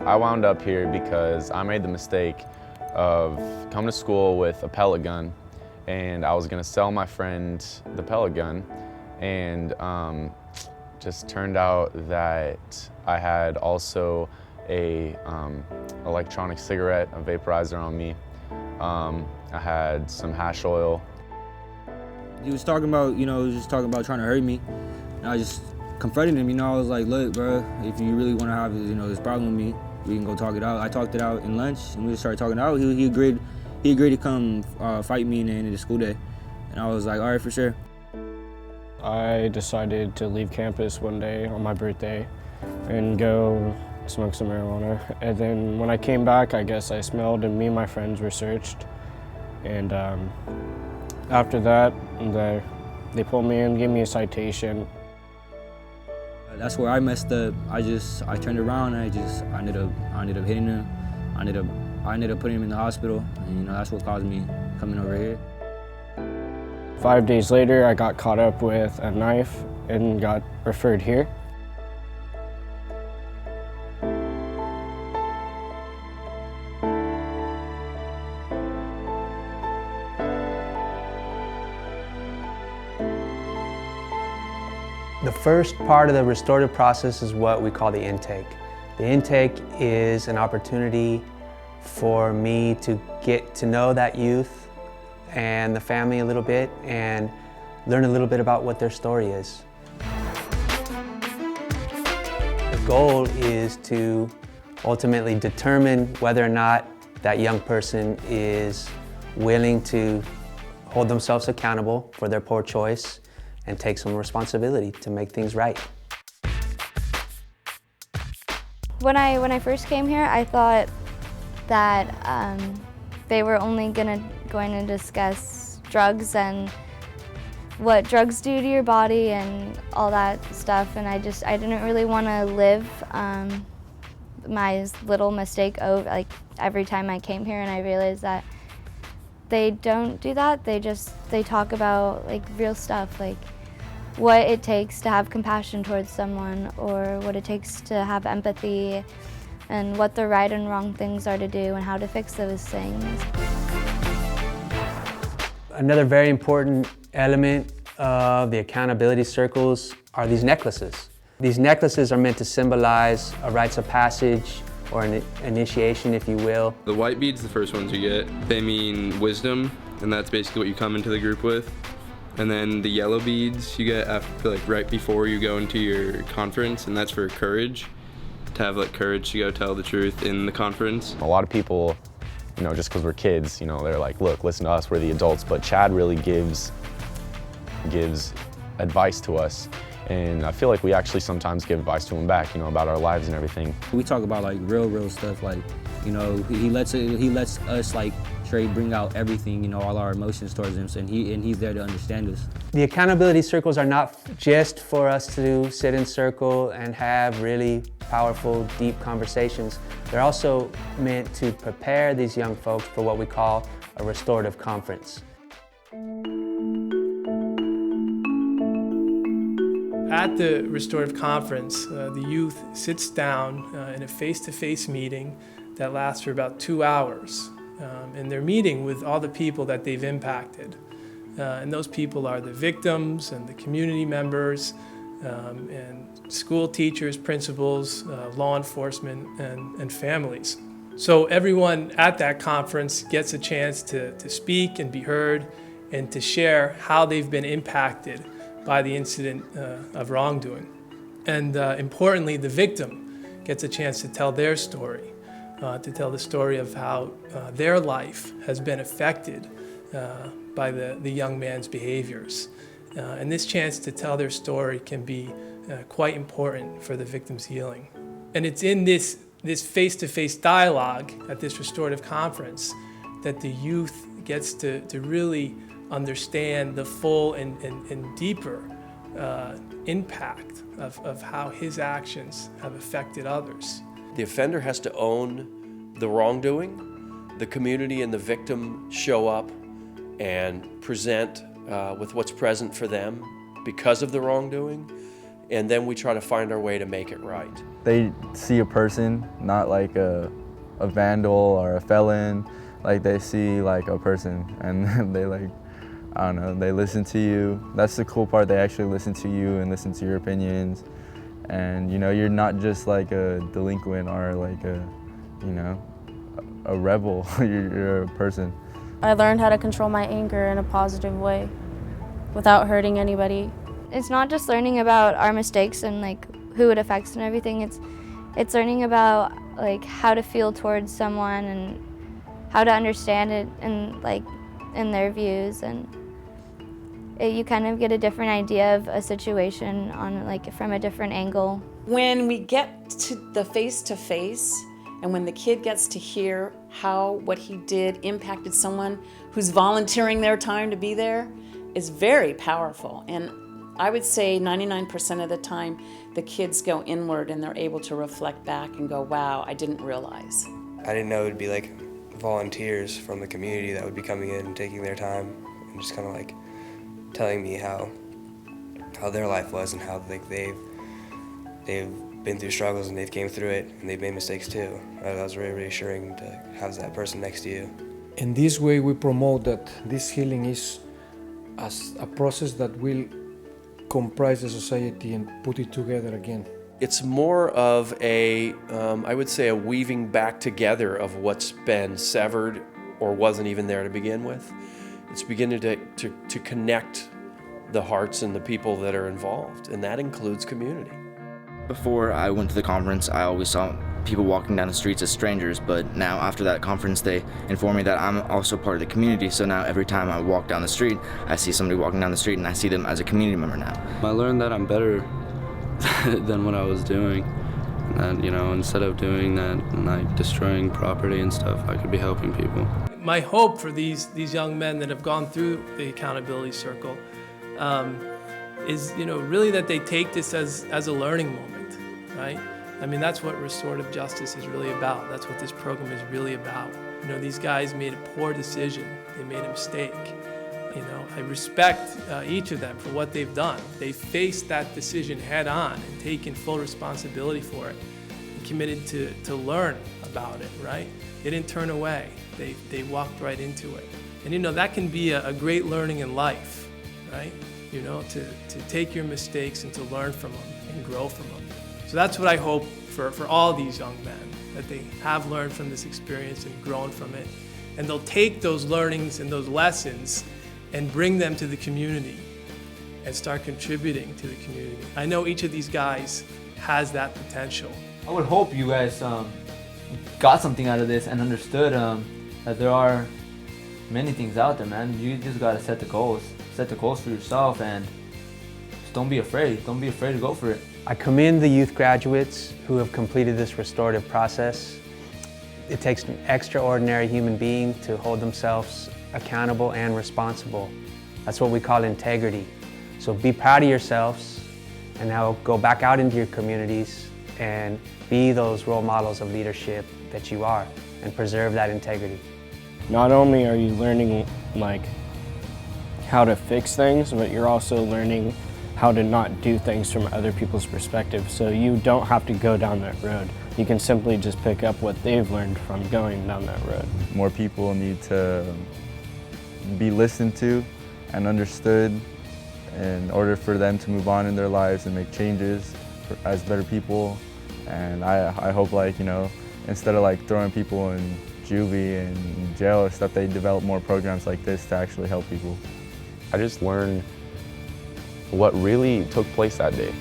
I wound up here because I made the mistake of coming to school with a pellet gun, and I was gonna sell my friend the pellet gun, and just turned out that I had also a electronic cigarette, a vaporizer on me. I had some hash oil. He was talking about, he was just talking about trying to hurt me. And I just confronted him, I was like, look, bro, if you really want to have, this problem with me, we can go talk it out. I talked it out in lunch, and we just started talking it out. He agreed to come fight me in the end of the school day. And I was like, all right, for sure. I decided to leave campus one day on my birthday and go smoke some marijuana. And then when I came back, I guess I smelled, and me and my friends were searched. And after that, they pulled me in, gave me a citation. That's where I messed up. I turned around, and I ended up hitting him. I ended up putting him in the hospital, and that's what caused me coming over here. 5 days later, I got caught up with a knife and got referred here. The first part of the restorative process is what we call the intake. The intake is an opportunity for me to get to know that youth and the family a little bit and learn a little bit about what their story is. The goal is to ultimately determine whether or not that young person is willing to hold themselves accountable for their poor choice and take some responsibility to make things right. When I first came here, I thought that they were only going to discuss drugs and what drugs do to your body and all that stuff, and I didn't really want to live my little mistake over, like, every time I came here, and I realized that they don't do that. They talk about, like, real stuff, like what it takes to have compassion towards someone, or what it takes to have empathy, and what the right and wrong things are to do and how to fix those things. Another very important element of the accountability circles are these necklaces. These necklaces are meant to symbolize a rites of passage or an initiation, if you will. The white beads, the first ones you get, they mean wisdom, and that's basically what you come into the group with. And then the yellow beads you get after, like, right before you go into your conference, and that's for courage, to have, like, courage to go tell the truth in the conference. A lot of people, just because we're kids, they're like, look, listen to us, we're the adults, but Chad really gives advice to us. And I feel like we actually sometimes give advice to him back, about our lives and everything. We talk about, like, real stuff, like, he lets us, like, straight bring out everything, all our emotions towards him, and he's there to understand us. The accountability circles are not just for us to sit in circle and have really powerful, deep conversations. They're also meant to prepare these young folks for what we call a restorative conference. At the restorative conference, the youth sits down in a face-to-face meeting that lasts for about 2 hours. And they're meeting with all the people that they've impacted. And those people are the victims and the community members and school teachers, principals, law enforcement, and families. So everyone at that conference gets a chance to speak and be heard and to share how they've been impacted by the incident of wrongdoing. And importantly, the victim gets a chance to tell their story. To tell the story of how their life has been affected by the young man's behaviors. And this chance to tell their story can be quite important for the victim's healing. And it's in this face-to-face dialogue at this restorative conference that the youth gets to really understand the full and deeper impact of how his actions have affected others. The offender has to own the wrongdoing. The community and the victim show up and present with what's present for them because of the wrongdoing. and then we try to find our way to make it right. They see a person, not like a vandal or a felon. Like they see like a person, and they like, I don't know, they listen to you. That's the cool part. They actually listen to you and listen to your opinions. And you know, you're not just like a delinquent or like a, you know, a rebel. You're a person. I learned how to control my anger in a positive way without hurting anybody. It's not just learning about our mistakes and like who it affects and everything. It's learning about like how to feel towards someone and how to understand it and like in their views, and you kind of get a different idea of a situation on like from a different angle. When we get to the face-to-face, and when the kid gets to hear how what he did impacted someone who's volunteering their time to be there, is very powerful. And I would say 99% of the time, the kids go inward and they're able to reflect back and go, wow, I didn't realize. I didn't know it would be like volunteers from the community that would be coming in and taking their time and just kind of like telling me how their life was and how like they've been through struggles and they've came through it and they've made mistakes too. That was really reassuring to have that person next to you. In this way, we promote that this healing is as a process that will comprise the society and put it together again. It's more of a, I would say, a weaving back together of what's been severed or wasn't even there to begin with. It's beginning to connect the hearts and the people that are involved, and that includes community. Before I went to the conference, I always saw people walking down the streets as strangers, but now after that conference, they informed me that I'm also part of the community, so now every time I walk down the street, I see somebody walking down the street and I see them as a community member now. I learned that I'm better than what I was doing, and that, you know, instead of doing that and like destroying property and stuff, I could be helping people. My hope for these young men that have gone through the accountability circle is, you know, really that they take this as a learning moment, right? I mean, that's what restorative justice is really about. That's what this program is really about. You know, these guys made a poor decision. They made a mistake. You know, I respect each of them for what they've done. They faced that decision head on and taken full responsibility for it and committed to learn about it, right? They didn't turn away. They walked right into it. And, you know, that can be a great learning in life, right? You know, to take your mistakes and to learn from them and grow from them. So that's what I hope for all these young men, that they have learned from this experience and grown from it. And they'll take those learnings and those lessons and bring them to the community and start contributing to the community. I know each of these guys has that potential. I would hope you guys got something out of this and understood that there are many things out there, man. You just gotta set the goals for yourself, and just don't be afraid. Don't be afraid to go for it. I commend the youth graduates who have completed this restorative process. It takes an extraordinary human being to hold themselves accountable and responsible. That's what we call integrity. So be proud of yourselves, and now go back out into your communities and be those role models of leadership that you are, and preserve that integrity. Not only are you learning like how to fix things, but you're also learning how to not do things from other people's perspective, so you don't have to go down that road. You can simply just pick up what they've learned from going down that road. More people need to be listened to and understood in order for them to move on in their lives and make changes as better people. And I hope, like, you know, instead of like throwing people in juvie and jail or stuff, they develop more programs like this to actually help people. I just learned what really took place that day.